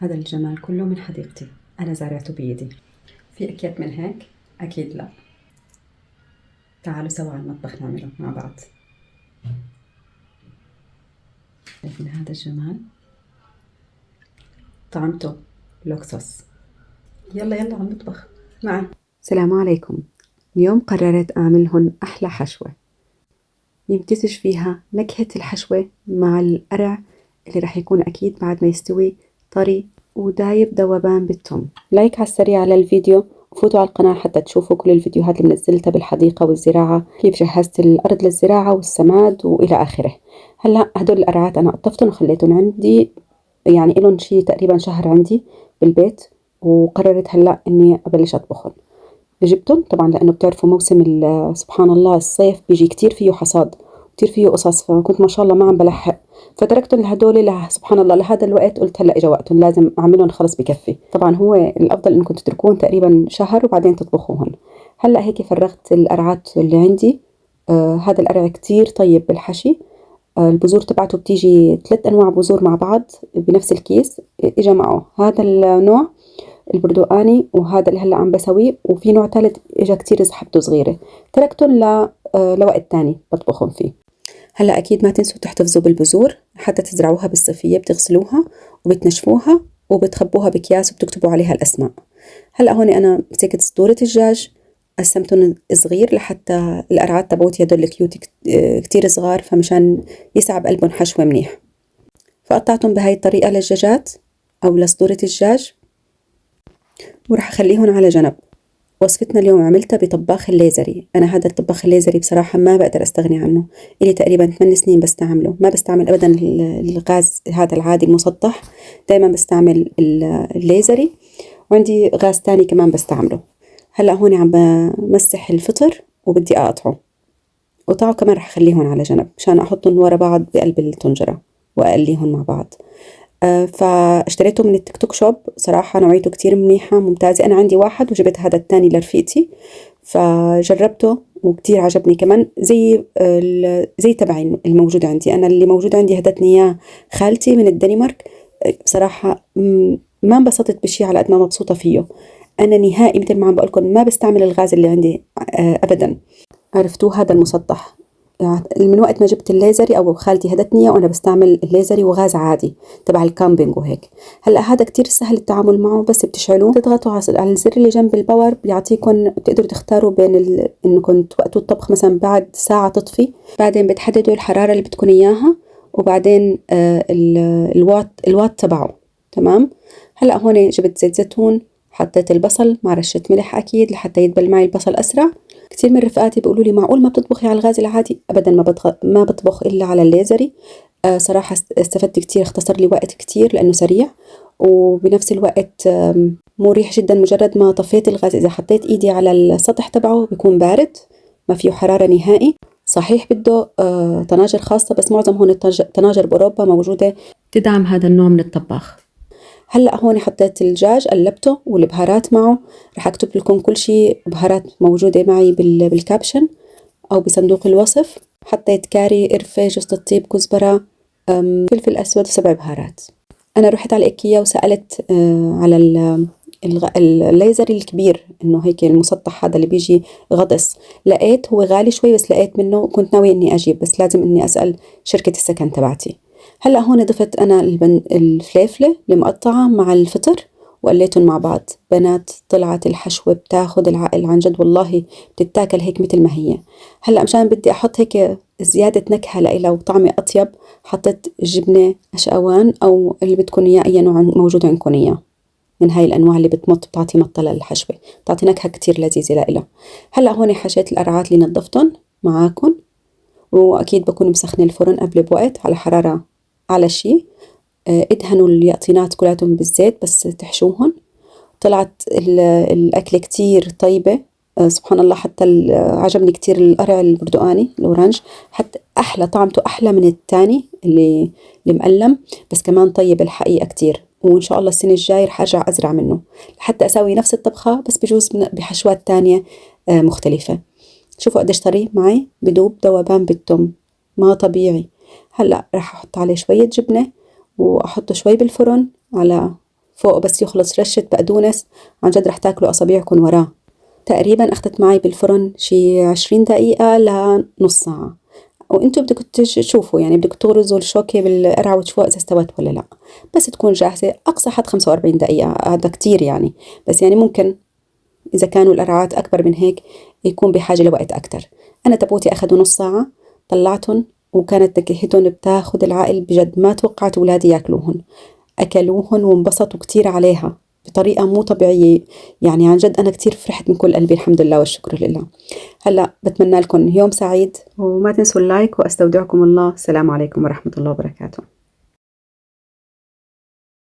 هذا الجمال كله من حديقتي، أنا زارعته بيدي. في أكيد من هيك؟ أكيد لا. تعالوا سوا على المطبخ نعمله مع بعض. شايفين هذا الجمال؟ طعمته لوكسوس. يلا يلا على المطبخ معا. السلام عليكم. اليوم قررت أعملهن أحلى حشوة يمتزج فيها نكهة الحشوة مع القرع اللي رح يكون أكيد بعد ما يستوي طري ودايب ذوبان بالثوم. لايك على السريع على الفيديو وفوتوا على القناة حتى تشوفوا كل الفيديوهات اللي منزلتها بالحديقة والزراعة، كيف جهزت الأرض للزراعة والسماد وإلى آخره. هلأ هدول القرعات أنا قطفتهم وخليتهم عندي، يعني إلهم شي تقريبا شهر عندي بالبيت، وقررت هلأ إني أبلش أطبخهم. جبتهم طبعا لأنه بتعرفوا موسم سبحان الله الصيف بيجي كتير فيه حصاد كتير فيه قصص، فكنت ما شاء الله ما عم بلحق، فتركتهم لهدول سبحان الله لهذا الوقت. قلت هلا اجى وقتهم لازم اعملهم، خلص بكفي. طبعا هو الافضل انكم تتركوهم تقريبا شهر وبعدين تطبخوهن. هلا هيك فرغت القرعات اللي عندي. هذا القرع كتير طيب بالحشي. البذور تبعته بتيجي 3 أنواع بذور مع بعض بنفس الكيس. اجى معه هذا النوع البردقاني وهذا اللي هلا عم بسويه، وفي نوع ثالث اجى كتير زحبته صغيره، تركتهم لوقت تاني بطبخهم فيه. هلا اكيد ما تنسوا تحتفظوا بالبذور حتى تزرعوها بالصيفيه، بتغسلوها وبتنشفوها وبتخبوها بأكياس وبتكتبوا عليها الاسماء. هلا هون انا مسكت صدورة الدجاج قسمتهم صغير لحتى القرعات تبعوتي هدول الكيوت كتير صغار، فمشان يسعى بقلبهم حشوة منيح. فقطعتهم بهاي الطريقة للدجاجات أو لصدورة الدجاج، وراح أخليهم على جنب. وصفتنا اليوم عملتها بطباخ الليزري. أنا هذا الطباخ الليزري بصراحة ما بقدر أستغني عنه، إلي تقريبا 8 سنين بستعمله، ما بستعمل أبدا الغاز هذا العادي المسطح، دايما بستعمل الليزري، وعندي غاز تاني كمان بستعمله. هلأ هون عم بمسح الفطر وبدي أقطعه، قطعه كمان رح أخليهم على جنب مشان أحطهم ورا بعض بقلب الطنجرة وأقليهم مع بعض. فاشتريته من التيك توك شوب، صراحة نوعيته كتير منيحة ممتازة. أنا عندي واحد وجبت هذا التاني لرفيقتي، فجربته وكتير عجبني كمان، زي تبعي الموجود عندي. أنا اللي موجود عندي هدتني إياه خالتي من الدنمارك. بصراحة ما انبسطت بشي على قد ما مبسوطة فيه. أنا نهائي مثل ما عم بقولكم ما بستعمل الغاز اللي عندي أبدا. عرفتوه هذا المسطح، يعني من وقت ما جبت الليزري أو خالتي هدتني إياه وأنا بستعمل الليزري وغاز عادي تبع الكامبينج وهيك. هلا هذا كتير سهل التعامل معه، بس بتشعلوه تضغطوا على الزر اللي جنب الباور، بيعطيكم بتقدروا تختاروا بين إنكم توقتوا الطبخ مثلا بعد ساعة تطفي، بعدين بتحددوا الحرارة اللي بدكم إياها، وبعدين الوات تبعه. تمام. هلا هون جبت زيت زيتون، حطيت البصل مع رشة ملح أكيد لحتى يدبل معي البصل أسرع. كتير من رفقاتي بيقولوا لي معقول ما بتطبخي على الغاز العادي؟ أبدا ما بطبخ إلا على الليزري. صراحة استفدت كتير، اختصر لي وقت كتير لأنه سريع، وبنفس الوقت مريح جدا. مجرد ما طفيت الغاز إذا حطيت إيدي على السطح تبعه بيكون بارد، ما فيه حرارة نهائي. صحيح بده طناجر خاصة، بس معظم هون الطناجر بأوروبا موجودة تدعم هذا النوع من الطباخ. هلأ هون حطيت الدجاج قلبته والبهارات معه، رح أكتب لكم كل شي بهارات موجودة معي بالكابشن أو بصندوق الوصف. حطيت كاري، قرفة، جوز الطيب، كزبرة، فلفل أسود، و7 بهارات. أنا رحت على إيكيا وسألت على الليزر الكبير، إنه هيك المسطح هذا اللي بيجي غطس. لقيت هو غالي شوي بس لقيت منه، وكنت ناوية إني أجيب بس لازم إني أسأل شركة السكن تبعتي. هلأ هون ضفت أنا الفليفلة المقطعة مع الفطر وقليتهم مع بعض. بنات طلعت الحشوة بتاخد العقل عن جد، والله بتتاكل هيك مثل ما هي. هلأ مشان بدي أحط هيك زيادة نكهة لإلها وطعمة أطيب، حطيت جبنة أشقوان أو اللي بدكم إياه، أي نوع موجود عندكم إياه من هاي الأنواع اللي بتعطي مطة للحشوة، بتعطي نكهة كتير لذيذة لإلها. هلأ هون حشيت القرعات اللي نظفتهم معاكم، وأكيد بكون مسخنة الفرن قبل بوقت على حرارة على شي. ادهنوا اليقطينات كلاتهم بالزيت بس تحشوهن. طلعت الأكلة كتير طيبة. سبحان الله، حتى عجبني كتير القرع البردقاني الأورانج، حتى أحلى، طعمته أحلى من التاني اللي مقلم، بس كمان طيب الحقيقة كتير. وإن شاء الله السنة الجاي رح أرجع أزرع منه لحتى أسوي نفس الطبخة، بس بجوز بحشوات تانية مختلفة. شوفوا قديش طري معي، بدوب ذوبان بالتم، ما طبيعي. هلأ رح أحط عليه شوية جبنة وأحطه شوي بالفرن على فوق بس يخلص رشة بقدونس، عن جد رح تاكلوا أصابيعكم وراه. تقريبا أخذت معي بالفرن شي 20 دقيقة لنص ساعة. وانتوا بدكم تشوفوا يعني بدكم تغرزوا الشوكة بالقرعة وتشوفوا إذا استوت ولا لا. بس تكون جاهزة. أقصى حد 45 دقيقة، هذا كتير يعني، بس يعني ممكن إذا كانوا القرعات أكبر من هيك يكون بحاجة لوقت أكتر. أنا تبوتي أخذوا نص ساعة، طلعتهم وكانت نكهتهم بتاخد العقل بجد. ما توقعت أولادي ياكلوهن، أكلوهن وانبسطوا كتير عليها بطريقة مو طبيعية. يعني عن جد أنا كتير فرحت من كل قلبي، الحمد لله والشكر لله. هلأ بتمنى لكم يوم سعيد، وما تنسوا اللايك، وأستودعكم الله. السلام عليكم ورحمة الله وبركاته.